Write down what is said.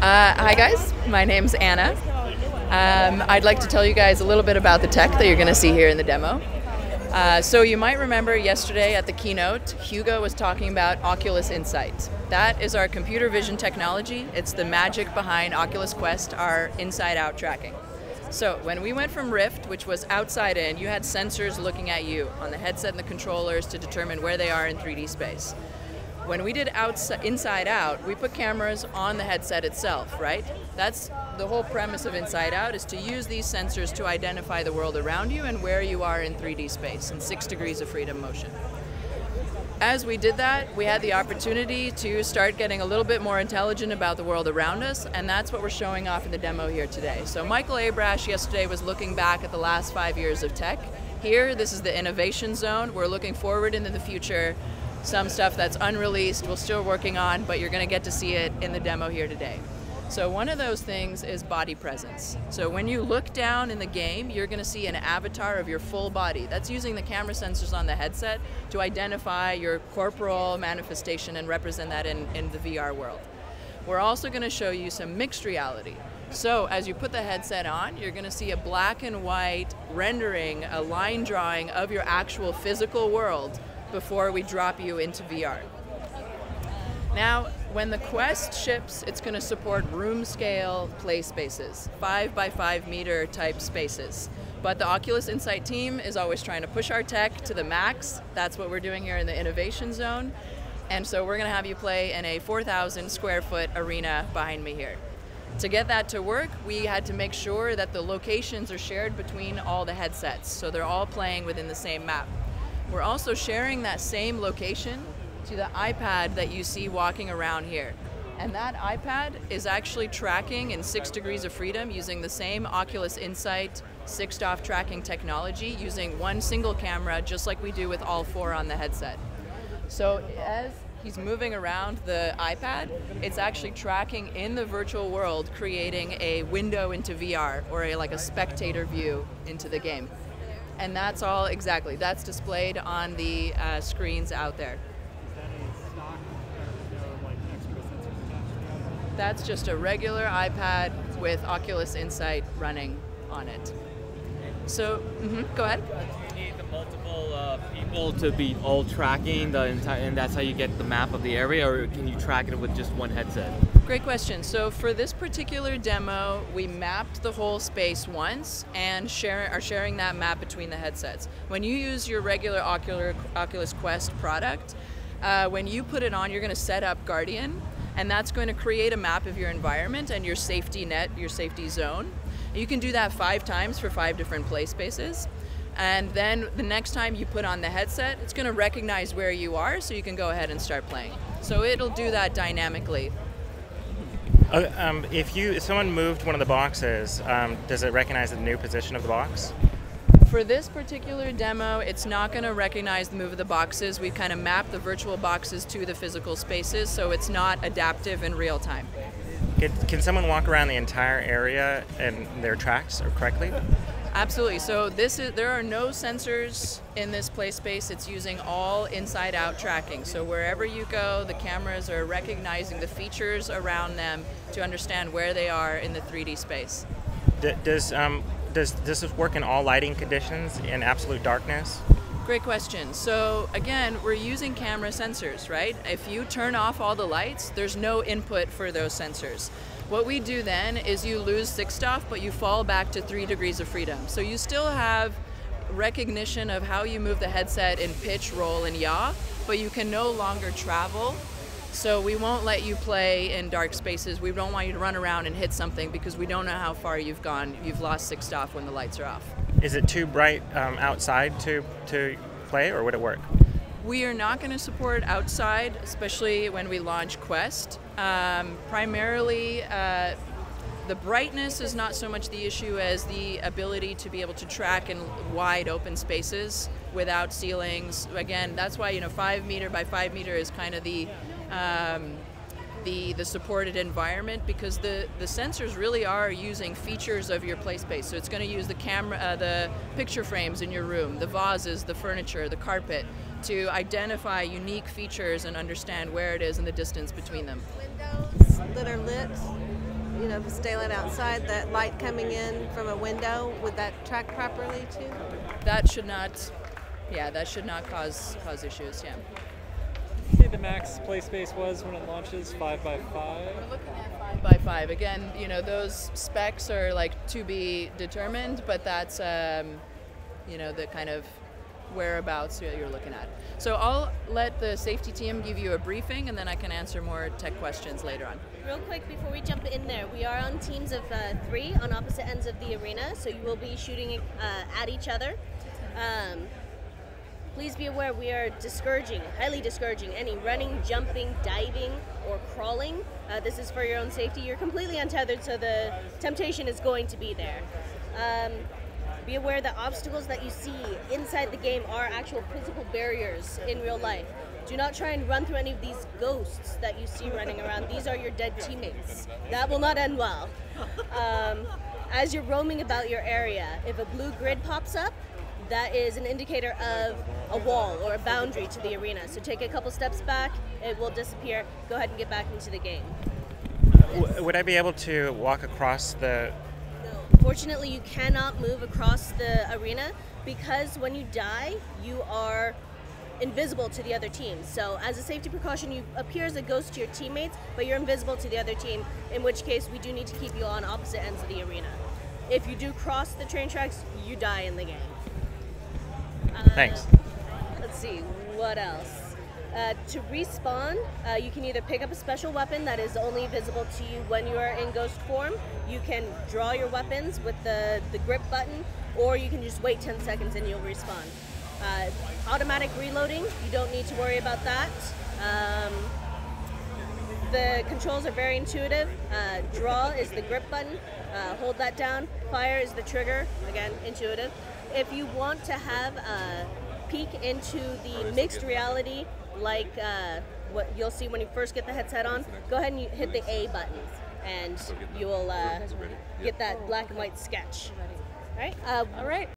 Hi guys, my name's Anna. I'd like to tell you guys a little bit about the tech that you're going to see here in the demo. So you might remember yesterday at the keynote, Hugo was talking about Oculus Insight. That is our computer vision technology. It's the magic behind Oculus Quest, our inside-out tracking. So when we went from Rift, which was outside in, you had sensors looking at you on the headset and the controllers to determine where they are in 3D space. When we did inside out, we put cameras on the headset itself, right? That's the whole premise of inside out, is to use these sensors to identify the world around you and where you are in 3D space in 6 degrees of freedom motion. As we did that, we had the opportunity to start getting a little bit more intelligent about the world around us, and that's what we're showing off in the demo here today. So Michael Abrash yesterday was looking back at the last 5 years of tech. Here, this is the innovation zone. We're looking forward into the future. Some stuff that's unreleased, we're still working on, but you're going to get to see it in the demo here today. So one of those things is body presence. So when you look down in the game, you're going to see an avatar of your full body. That's using the camera sensors on the headset to identify your corporal manifestation and represent that in the VR world. We're also going to show you some mixed reality. So as you put the headset on, you're going to see a black and white rendering, a line drawing of your actual physical world before we drop you into VR. Now, when the Quest ships, it's going to support room scale play spaces, 5 by 5 meter type spaces. But the Oculus Insight team is always trying to push our tech to the max. That's what we're doing here in the innovation zone. And so we're going to have you play in a 4,000 square foot arena behind me here. To get that to work, we had to make sure that the locations are shared between all the headsets, so they're all playing within the same map. We're also sharing that same location to the iPad that you see walking around here. And that iPad is actually tracking in 6 degrees of freedom using the same Oculus Insight 6-DoF tracking technology, using one single camera, just like we do with all 4 on the headset. So as he's moving around the iPad, it's actually tracking in the virtual world, creating a window into VR, or like a spectator view into the game. And that's all, exactly, that's displayed on the screens out there. That's just a regular iPad with Oculus Insight running on it. So, go ahead. Do you need the multiple people to be all tracking the entire, and that's how you get the map of the area, or can you track it with just one headset? Great question. So for this particular demo, we mapped the whole space once and are sharing that map between the headsets. When you use your regular Oculus Quest product, when you put it on, you're going to set up Guardian, and that's going to create a map of your environment and your safety net, your safety zone. You can do that 5 times for 5 different play spaces. And then the next time you put on the headset, it's going to recognize where you are, so you can go ahead and start playing. So it'll do that dynamically. If someone moved one of the boxes, does it recognize the new position of the box? For this particular demo, it's not going to recognize the move of the boxes. We've kind of mapped the virtual boxes to the physical spaces, so it's not adaptive in real time. Can someone walk around the entire area and their tracks correctly? Absolutely. So there are no sensors in this play space. It's using all inside-out tracking. So wherever you go, the cameras are recognizing the features around them to understand where they are in the 3D space. Does this work in all lighting conditions, in absolute darkness? Great question. So again, we're using camera sensors, right? If you turn off all the lights, there's no input for those sensors. What we do then is you lose 6-DoF, but you fall back to 3 degrees of freedom. So you still have recognition of how you move the headset in pitch, roll, and yaw, but you can no longer travel. So we won't let you play in dark spaces. We don't want you to run around and hit something because we don't know how far you've gone. You've lost 6-DoF when the lights are off. Is it too bright outside to play, or would it work? We are not going to support outside, especially when we launch Quest. Primarily, the brightness is not so much the issue as the ability to be able to track in wide open spaces without ceilings. Again, that's why 5 meter by 5 meter is kind of the supported environment, because the sensors really are using features of your play space. So it's going to use the camera, the picture frames in your room, the vases, the furniture, the carpet, to identify unique features and understand where it is and the distance between them. Windows that are lit you know, staying outside, that light coming in from a window, would that track properly too? That should not, yeah, that should not cause issues. Yeah. I think the max play space was when it launches 5x5. We're looking at 5x5. Again, you know, those specs are like to be determined, but that's you know, the kind of whereabouts you're looking at. So I'll let the safety team give you a briefing, and then I can answer more tech questions later on. Real quick before we jump in there, we are on teams of 3 on opposite ends of the arena, so you will be shooting at each other. Please be aware we are discouraging, highly discouraging, any running, jumping, diving, or crawling. This is for your own safety. You're completely untethered, so the temptation is going to be there. Be aware that obstacles that you see inside the game are actual physical barriers in real life. Do not try and run through any of these ghosts that you see running around. These are your dead teammates. That will not end well. As you're roaming about your area, if a blue grid pops up, that is an indicator of a wall or a boundary to the arena. So take a couple steps back, it will disappear. Go ahead and get back into the game. Would I be able to walk across the... Fortunately, you cannot move across the arena because when you die, you are invisible to the other team. So as a safety precaution, you appear as a ghost to your teammates, but you're invisible to the other team, in which case we do need to keep you on opposite ends of the arena. If you do cross the train tracks, you die in the game. Thanks. Let's see, what else? To respawn, you can either pick up a special weapon that is only visible to you when you are in ghost form. You can draw your weapons with the grip button, or you can just wait 10 seconds and you'll respawn. Automatic reloading, you don't need to worry about that. The controls are very intuitive. Draw is the grip button, hold that down. Fire is the trigger, again, intuitive. If you want to have a peek into the mixed reality, like what you'll see when you first get the headset on, go ahead and hit the A button, and you will get that black and white sketch. All right. All right.